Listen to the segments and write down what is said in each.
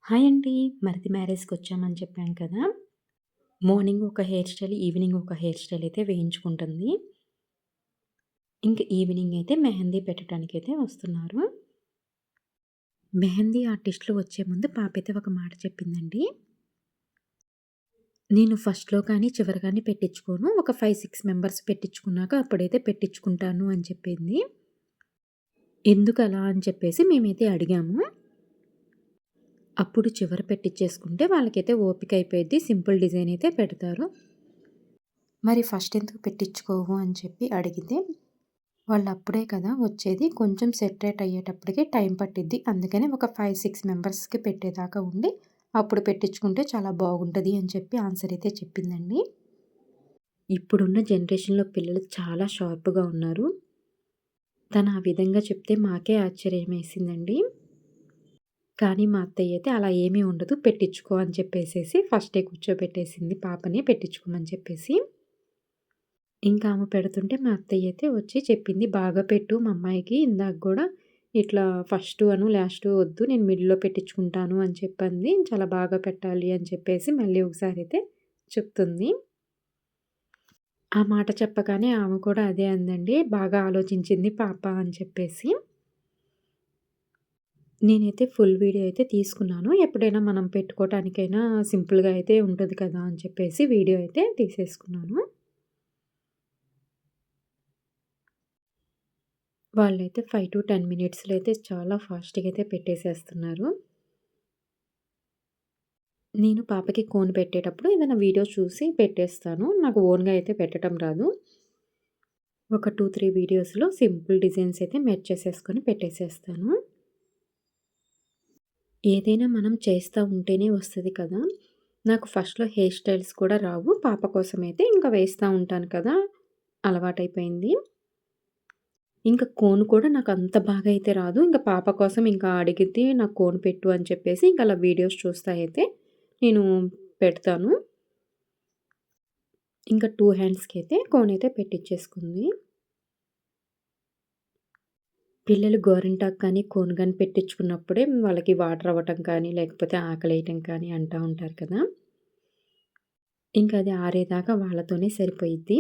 Hi అండి. మరిది మ్యారేజ్‌కొచ్చామని చెప్పాను కదా! మార్నింగ్ ఒక హెయిర్ స్టైల్, ఈవినింగ్ ఒక హెయిర్ స్టైల్ అయితే వేయించుకుంటుంది. ఇంక ఈవినింగ్ అయితే మెహందీ పెట్టడానికైతే వస్తున్నారు. మెహందీ ఆర్టిస్ట్‌లు వచ్చే ముందు పాపైతే ఒక మాట చెప్పిందండి. నేను ఫస్ట్‌లో కానీ, చివర గాని పెట్టించుకోను. ఒక 5, 6 మెంబర్స్ పెట్టించుకున్నాక అప్పుడైతే పెట్టించుకుంటాను అని చెప్పింది. ఎందుకలా అని చెప్పేసి మేమైతే అడిగాము. అప్పుడు చివర పెట్టిచ్చేసుకుంటే వాళ్ళకైతే ఓపిక అయిపోయిద్ది. సింపుల్ డిజైన్ అయితే పెడతారు. మరి ఫస్ట్ ఎందుకు పెట్టించుకోవు అని చెప్పి అడిగితే, వాళ్ళప్పుడే కదా వచ్చేది. కొంచెం సెటరేట్ అయ్యేటప్పటికి టైం పట్టిద్ది. అందుకని ఒక 5, 6 మెంబర్స్‌కి పెట్టేదాకా ఉండి, అప్పుడు పెట్టించుకుంటే చాలా బాగుంటది అని చెప్పి ఆన్సర్ అయితే చెప్పిందండి. ఇప్పుడున్న జనరేషన్‌లో పిల్లలు చాలా షార్ప్‌గా ఉన్నారు. తను ఆ విధంగా చెప్తే మాకే ఆశ్చర్యమేసిందండి. కానీ మా అత్తయ్య అయితే అలా ఏమీ ఉండదు పెట్టించుకో అని చెప్పేసేసి ఫస్టే కూర్చోబెట్టేసింది పాపని పెట్టించుకోమని చెప్పేసి. ఇంకా ఆమె పెడుతుంటే మా అత్తయ్య అయితే వచ్చి చెప్పింది, "బాగా పెట్టు మా అమ్మాయికి ఇందాక గూడా ఇట్లా ఫస్టు లాస్టు వద్దు నేను మిడిల్‌లో పెట్టించుకుంటాను" అని చెప్పింది. చాలా బాగా పెట్టాలి అని చెప్పేసి మళ్ళీ ఒకసారి అయితే చెప్తుంది. ఆ మాట చెప్పగానే ఆమె కూడా అదే అందండి. బాగా ఆలోచించింది పాప అని చెప్పేసి. నేనైతే ఫుల్ వీడియో అయితే తీసుకున్నాను. ఎప్పుడైనా మనం పెట్టుకోవటానికైనా సింపుల్‌గా అయితే ఉంటది కదా! అని చెప్పేసి వీడియో అయితే తీసేసుకున్నాను. వాళ్ళైతే 5-10 మినిట్స్‌లో అయితే చాలా ఫాస్ట్‌గా అయితే పెట్టేసేస్తున్నారు. నేను పాపకి కోన్ పెట్టేటప్పుడు ఏదైనా వీడియో చూసి పెట్టేస్తాను. నాకు ఓన్‌గా అయితే పెట్టడం రాదు. ఒక 2, 3 వీడియోస్‌లో సింపుల్ డిజైన్స్ అయితే మెర్జ్ చేసేసుకొని పెట్టేసేస్తాను. ఏదైనా మనం చేస్తా ఉంటేనే వస్తది కదా! నాకు ఫస్ట్‌లో హెయిర్ స్టైల్స్ కూడా రావు. పాప కోసమైతే ఇంకా వేస్తా ఉంటాను కదా! అలవాటైపోయింది. ఇంక కోన్ కూడా నాకంత బాగా అయితే రాదు. ఇంక పాప కోసం ఇంకా అడిగిద్ది నాకు కోన్ పెట్టు అని చెప్పేసి ఇంక అలా వీడియోస్ చూస్తా అయితే నేను పెడతాను. ఇంకా 2 హ్యాండ్స్‌కైతే కోన్ అయితే పెట్టిచ్చేసుకుంది. పిల్లలు గోరింటాకు కానీ, కోన్ గాని పెట్టించుకున్నప్పుడే వాళ్ళకి వాటర్ అవ్వటం కానీ, లేకపోతే ఆకలేయటం కానీ అంటా ఉంటారు కదా! ఇంక అది ఆరేదాకా వాళ్ళతోనే సరిపోయిద్ది.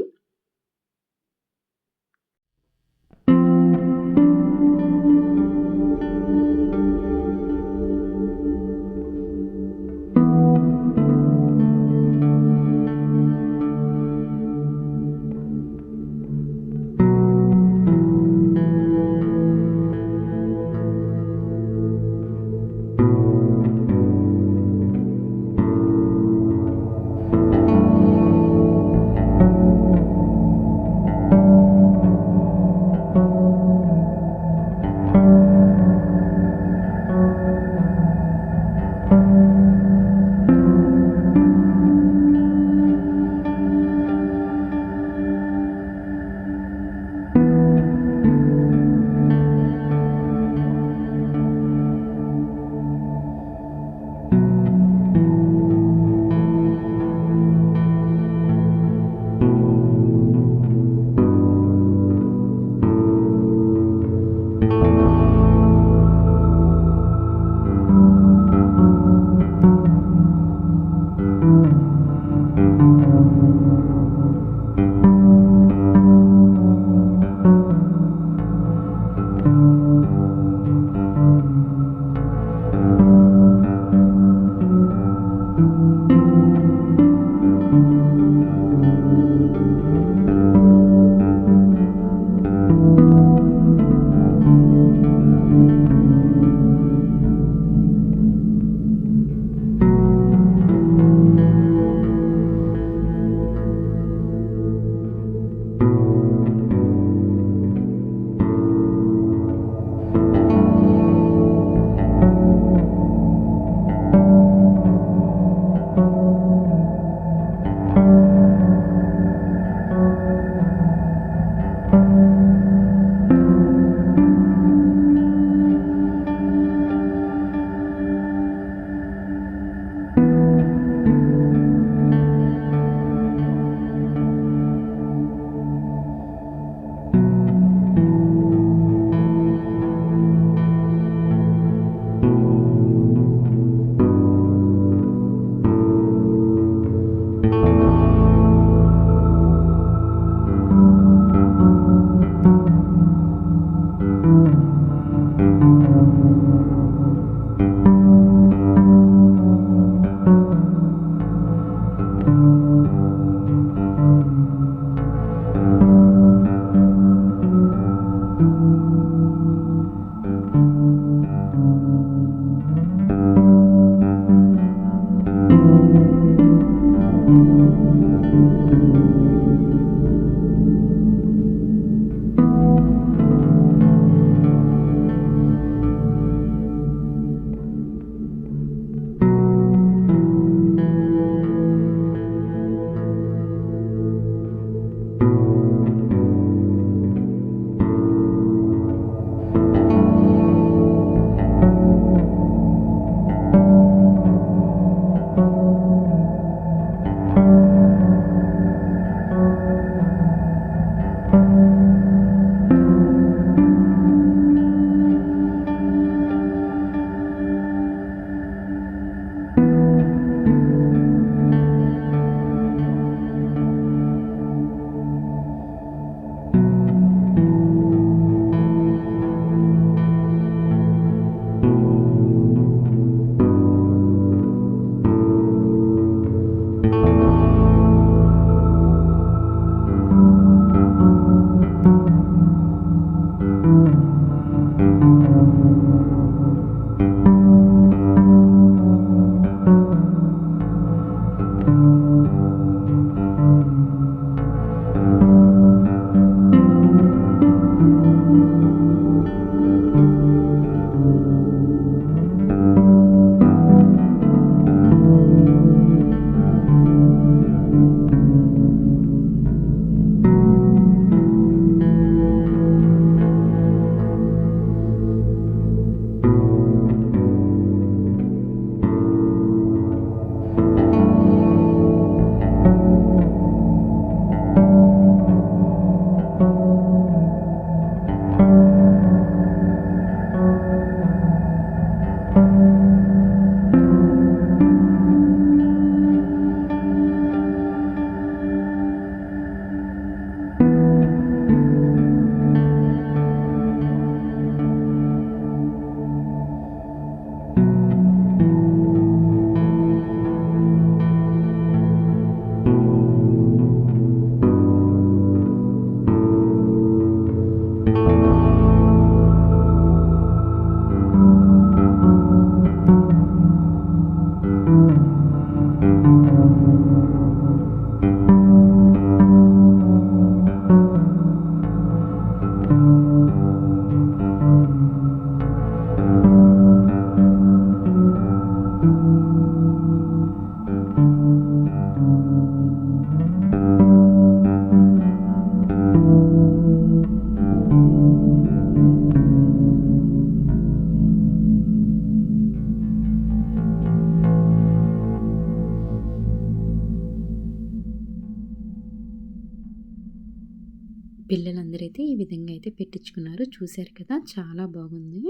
పిల్లలందరూ అయితే ఈ విధంగా అయితే పెట్టించుకున్నారు. చూశారు కదా! చాలా బాగుంది.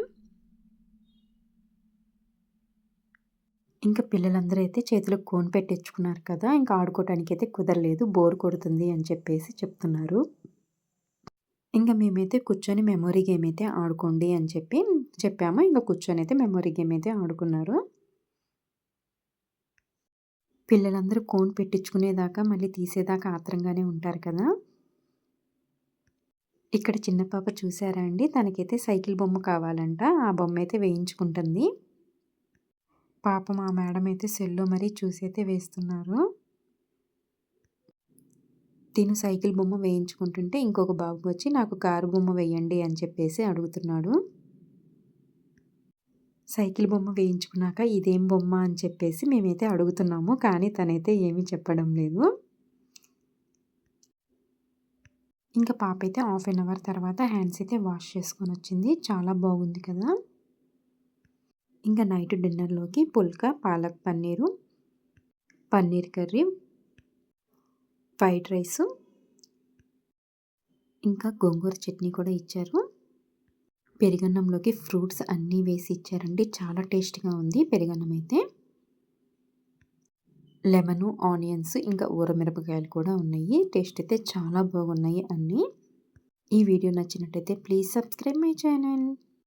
ఇంకా పిల్లలందరూ అయితే చేతులకు కోన్ పెట్టించుకున్నారు కదా! ఇంకా ఆడుకోవటానికైతే కుదరలేదు. బోర్ కొడుతుంది అని చెప్పేసి చెప్తున్నారు. ఇంక మేమైతే కూర్చొని మెమరీ గేమ్ అయితే ఆడుకోండి అని చెప్పాము. ఇంక కూర్చొనైతే మెమరీ గేమ్ అయితే ఆడుకున్నారు. పిల్లలందరూ కోన్ పెట్టించుకునేదాకా మళ్ళీ తీసేదాకా ఆత్రంగానే ఉంటారు కదా! ఇక్కడ చిన్న పాప చూసారా అండి? తనకైతే సైకిల్ బొమ్మ కావాలంట. ఆ బొమ్మయితే వేయించుకుంటుంది. పాపం ఆ మేడం అయితే సెల్‌లో మరీ చూసైతే వేస్తున్నారు. తిను సైకిల్ బొమ్మ వేయించుకుంటుంటే ఇంకొక బాబు వచ్చి నాకు కారు బొమ్మ వేయండి అని చెప్పేసి అడుగుతున్నాడు. సైకిల్ బొమ్మ వేయించుకున్నాక ఇదేం బొమ్మ అని చెప్పేసి మేమైతే అడుగుతున్నాము. కానీ తనైతే ఏమీ చెప్పడం లేదు. ఇంకా పాపైతే హాఫ్ ఎన్ అవర్ తర్వాత హ్యాండ్స్ అయితే వాష్ చేసుకొనొచ్చింది. చాలా బాగుంది కదా! ఇంకా నైట్ డిన్నర్‌లోకి phulka, palak paneer, paneer curry, fried rice, ఇంకా గోంగూర చట్నీ కూడా ఇచ్చారు. పెరుగన్నంలోకి ఫ్రూట్స్ అన్నీ వేసి ఇచ్చారండి. చాలా టేస్ట్‌గా ఉంది పెరుగన్నం అయితే. లెమను, ఆనియన్స్ ఇంకా ఊరమిరపకాయలు కూడా ఉన్నాయి. టేస్ట్ అయితే చాలా బాగున్నాయి అన్నీ. ఈ వీడియో నచ్చినట్టయితే ప్లీజ్ సబ్స్క్రైబ్ మై ఛానల్.